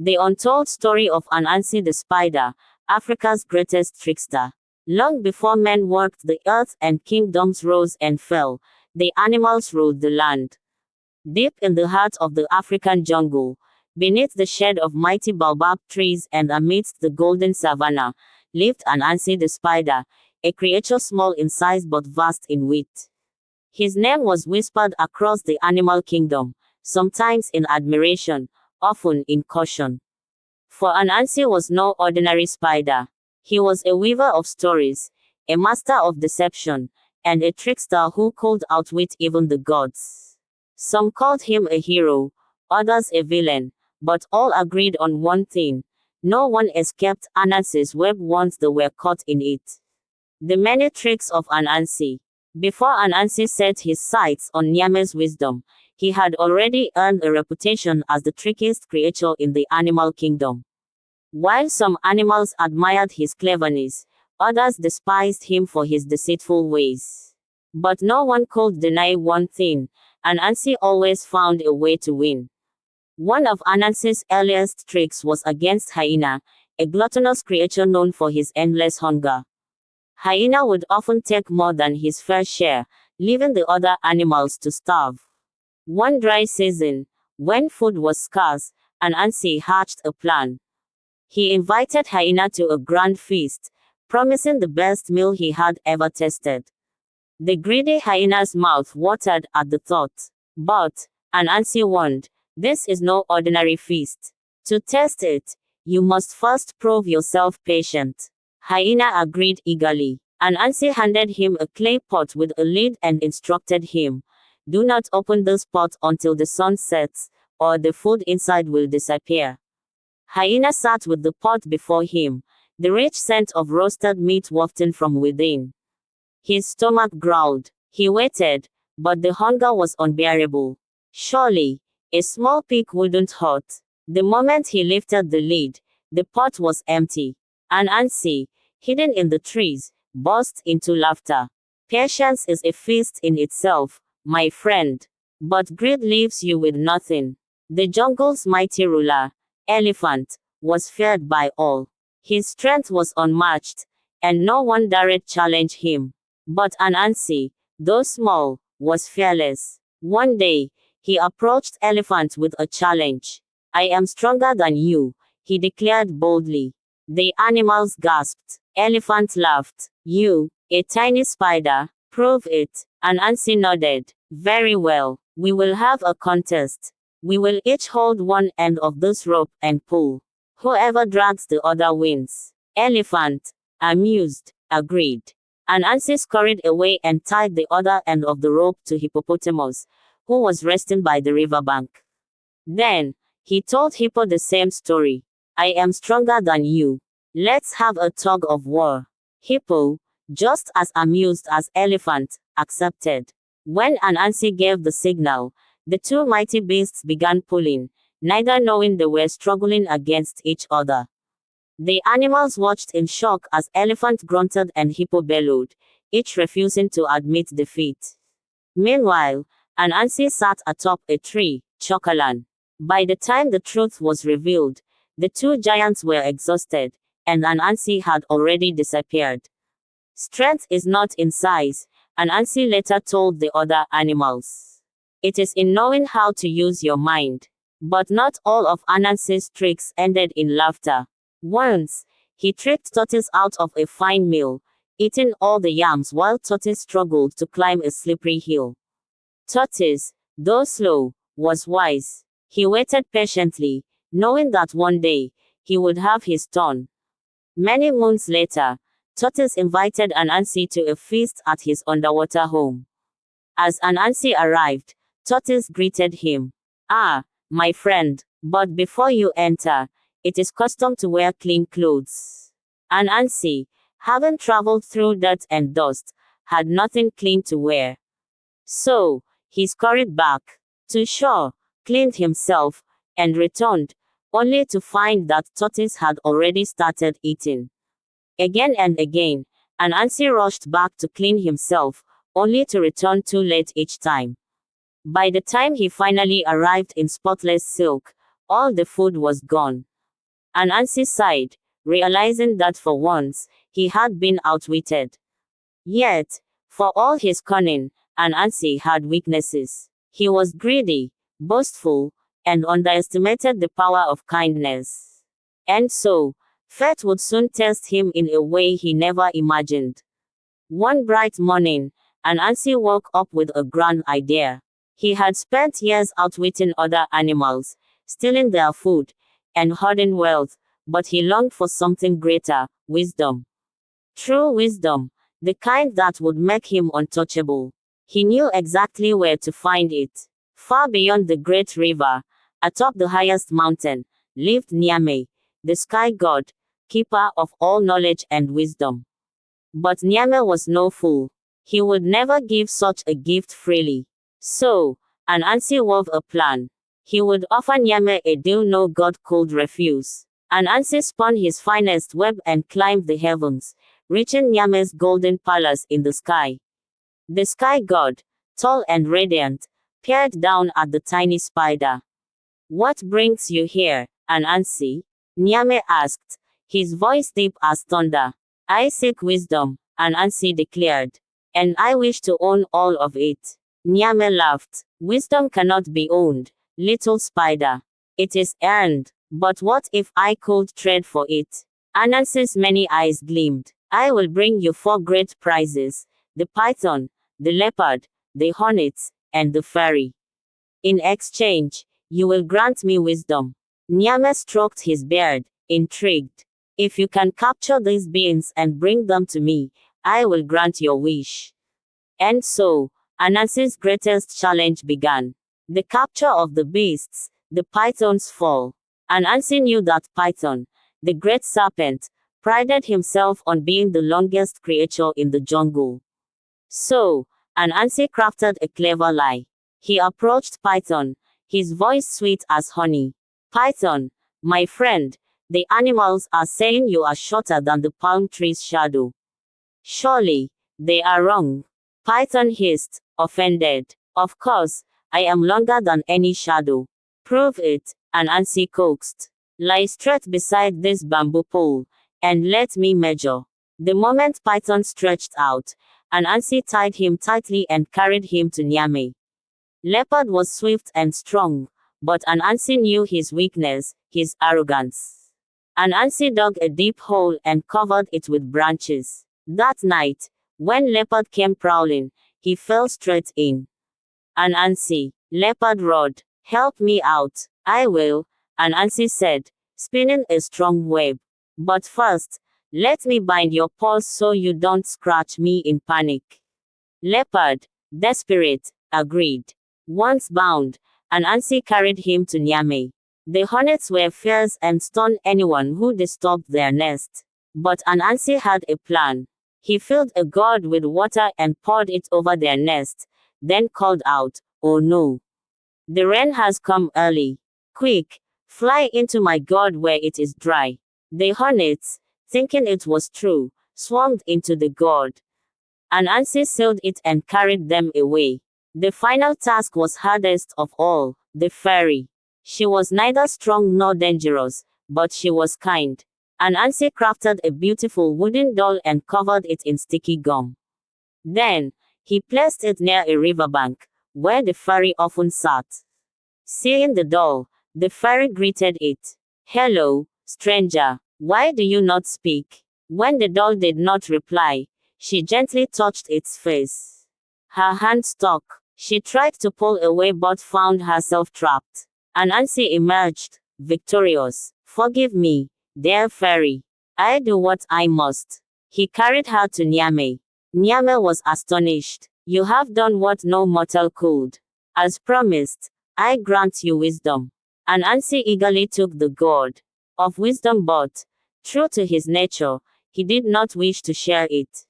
The untold story of Anansi the Spider, Africa's greatest trickster. Long before men worked the earth and kingdoms rose and fell, the animals ruled the land. Deep in the heart of the African jungle, beneath the shade of mighty baobab trees and amidst the golden savanna, lived Anansi the Spider, a creature small in size but vast in width. His name was whispered across the animal kingdom, sometimes in admiration, often in caution. For Anansi was no ordinary spider. He was a weaver of stories, a master of deception, and a trickster who could outwit even the gods. Some called him a hero, others a villain, but all agreed on one thing: no one escaped Anansi's web once they were caught in it. The many tricks of Anansi. Before Anansi set his sights on Nyame's wisdom, he had already earned a reputation as the trickiest creature in the animal kingdom. While some animals admired his cleverness, others despised him for his deceitful ways. But no one could deny one thing: Anansi always found a way to win. One of Anansi's earliest tricks was against hyena, a gluttonous creature known for his endless hunger. Hyena would often take more than his fair share, leaving the other animals to starve. One dry season, when food was scarce, Anansi hatched a plan. He invited hyena to a grand feast, promising the best meal he had ever tasted. The greedy hyena's mouth watered at the thought. But, Anansi warned, this is no ordinary feast. To taste it, you must first prove yourself patient. Hyena agreed eagerly. Anansi handed him a clay pot with a lid and instructed him, do not open this pot until the sun sets, or the food inside will disappear. Hyena sat with the pot before him, the rich scent of roasted meat wafting from within. His stomach growled. He waited, but the hunger was unbearable. Surely, a small pig wouldn't hurt. The moment he lifted the lid, the pot was empty. Anansi, hidden in the trees, burst into laughter. Patience is a feast in itself, my friend. But greed leaves you with nothing. The jungle's mighty ruler, Elephant, was feared by all. His strength was unmatched, and no one dared challenge him. But Anansi, though small, was fearless. One day, he approached Elephant with a challenge. I am stronger than you, he declared boldly. The animals gasped. Elephant laughed. You, a tiny spider, prove it. Anansi nodded. Very well, we will have a contest. We will each hold one end of this rope and pull. Whoever drags the other wins. Elephant, amused, agreed. Anansi scurried away and tied the other end of the rope to Hippopotamus, who was resting by the riverbank. Then, he told Hippo the same story. I am stronger than you. Let's have a tug of war. Hippo, just as amused as Elephant, accepted. When Anansi gave the signal, the two mighty beasts began pulling, neither knowing they were struggling against each other. The animals watched in shock as Elephant grunted and Hippo bellowed, each refusing to admit defeat. Meanwhile, Anansi sat atop a tree, chuckling. By the time the truth was revealed, the two giants were exhausted, and Anansi had already disappeared. Strength is not in size, Anansi later told the other animals. It is in knowing how to use your mind. But not all of Anansi's tricks ended in laughter. Once, he tricked Tortoise out of a fine meal, eating all the yams while Tortoise struggled to climb a slippery hill. Tortoise, though slow, was wise. He waited patiently, knowing that one day, he would have his turn. Many moons later, Tortoise invited Anansi to a feast at his underwater home. As Anansi arrived, Tortoise greeted him. Ah, my friend, but before you enter, it is custom to wear clean clothes. Anansi, having traveled through dirt and dust, had nothing clean to wear. So, he scurried back to shore, cleaned himself, and returned, only to find that Tortoise had already started eating. Again and again, Anansi rushed back to clean himself, only to return too late each time. By the time he finally arrived in spotless silk, All the food was gone. Anansi sighed, realizing that for once, he had been outwitted. Yet, for all his cunning, Anansi had weaknesses. He was greedy, boastful, and underestimated the power of kindness. And so, fate would soon test him in a way he never imagined. One bright morning, Anansi woke up with a grand idea. He had spent years outwitting other animals, stealing their food, and hoarding wealth, but he longed for something greater, wisdom. True wisdom, the kind that would make him untouchable. He knew exactly where to find it. Far beyond the great river, atop the highest mountain, lived Nyame, the sky god, keeper of all knowledge and wisdom. But Nyame was no fool. He would never give such a gift freely. So, Anansi wove a plan. He would offer Nyame a deal no god could refuse. Anansi spun his finest web and climbed the heavens, reaching Nyame's golden palace in the sky. The sky god, tall and radiant, peered down at the tiny spider. "What brings you here, Anansi?" Nyame asked, his voice deep as thunder. "I seek wisdom," Anansi declared. "And I wish to own all of it." Nyame laughed. "Wisdom cannot be owned, little spider. It is earned. But what if I could trade for it?" Anansi's many eyes gleamed. "I will bring you 4 great prizes: the python, the leopard, the hornets, and the fairy. In exchange, you will grant me wisdom." Nyame stroked his beard, intrigued. "If you can capture these beings and bring them to me, I will grant your wish." And so, Anansi's greatest challenge began. The capture of the beasts, the python's fall. Anansi knew that Python, the great serpent, prided himself on being the longest creature in the jungle. So, Anansi crafted a clever lie. He approached Python, his voice sweet as honey. "Python, my friend, the animals are saying you are shorter than the palm tree's shadow." "Surely, they are wrong," Python hissed, offended. "Of course, I am longer than any shadow." "Prove it," Anansi coaxed. "Lie straight beside this bamboo pole, and let me measure." The moment Python stretched out, Anansi tied him tightly and carried him to Nyame. Leopard was swift and strong, but Anansi knew his weakness, his arrogance. Anansi dug a deep hole and covered it with branches. That night, when Leopard came prowling, he fell straight in. "Anansi," Leopard roared, "help me out." "I will," Anansi said, spinning a strong web. "But first, let me bind your paws so you don't scratch me in panic." Leopard, desperate, agreed. Once bound, Anansi carried him to Nyame. The hornets were fierce and stoned anyone who disturbed their nest. But Anansi had a plan. He filled a gourd with water and poured it over their nest, then called out, "Oh no! The rain has come early. Quick, fly into my gourd where it is dry." The hornets, thinking it was true, swarmed into the gourd. Anansi sealed it and carried them away. The final task was hardest of all, the fairy. She was neither strong nor dangerous, but she was kind. Anansi crafted a beautiful wooden doll and covered it in sticky gum. Then, he placed it near a riverbank, where the fairy often sat. Seeing the doll, the fairy greeted it. "Hello, stranger, why do you not speak?" When the doll did not reply, she gently touched its face. Her hand stuck. She tried to pull away but found herself trapped. Anansi emerged, victorious. "Forgive me, dear fairy. I do what I must." He carried her to Nyame. Nyame was astonished. "You have done what no mortal could. As promised, I grant you wisdom." Anansi eagerly took the gourd of wisdom, but, true to his nature, he did not wish to share it.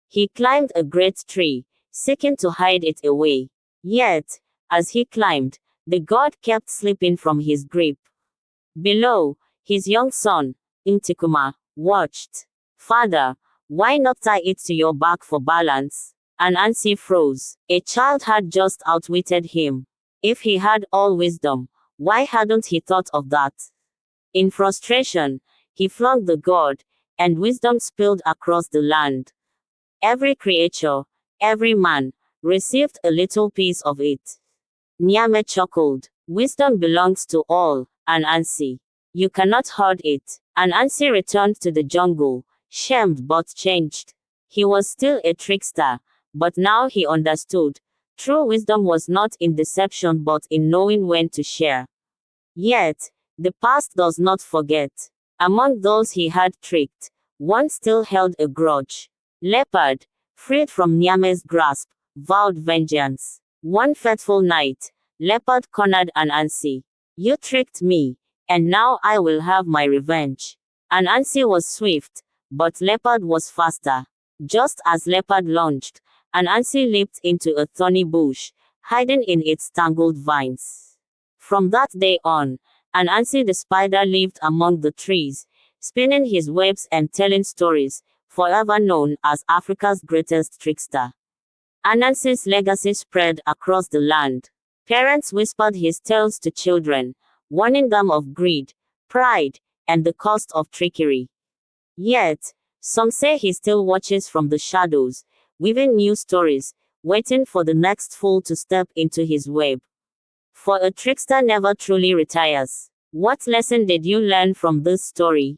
He climbed a great tree, seeking to hide it away. Yet, as he climbed, the gourd kept slipping from his grip. Below, his young son, Intikuma, watched. "Father, why not tie it to your back for balance?" Anansi froze. A child had just outwitted him. If he had all wisdom, Why hadn't he thought of that? In frustration, he flung the gourd, and wisdom spilled across the land. Every creature, every man, received a little piece of it. Nyame chuckled. Wisdom belongs to all, Anansi. You cannot hoard it. Anansi returned to the jungle, shamed but changed. He was still a trickster, but now he understood. True wisdom was not in deception but in knowing when to share. Yet, the past does not forget. Among those he had tricked, one still held a grudge. Leopard, freed from Nyame's grasp, vowed vengeance. One fateful night, Leopard cornered Anansi. You tricked me, and now I will have my revenge. Anansi was swift, but Leopard was faster. Just as Leopard lunged, Anansi leaped into a thorny bush, hiding in its tangled vines. From that day on, Anansi the Spider lived among the trees, spinning his webs and telling stories, forever known as Africa's greatest trickster. Anansi's legacy spread across the land. Parents whispered his tales to children, warning them of greed, pride, and the cost of trickery. Yet, some say he still watches from the shadows, weaving new stories, waiting for the next fool to step into his web. For a trickster never truly retires. What lesson did you learn from this story?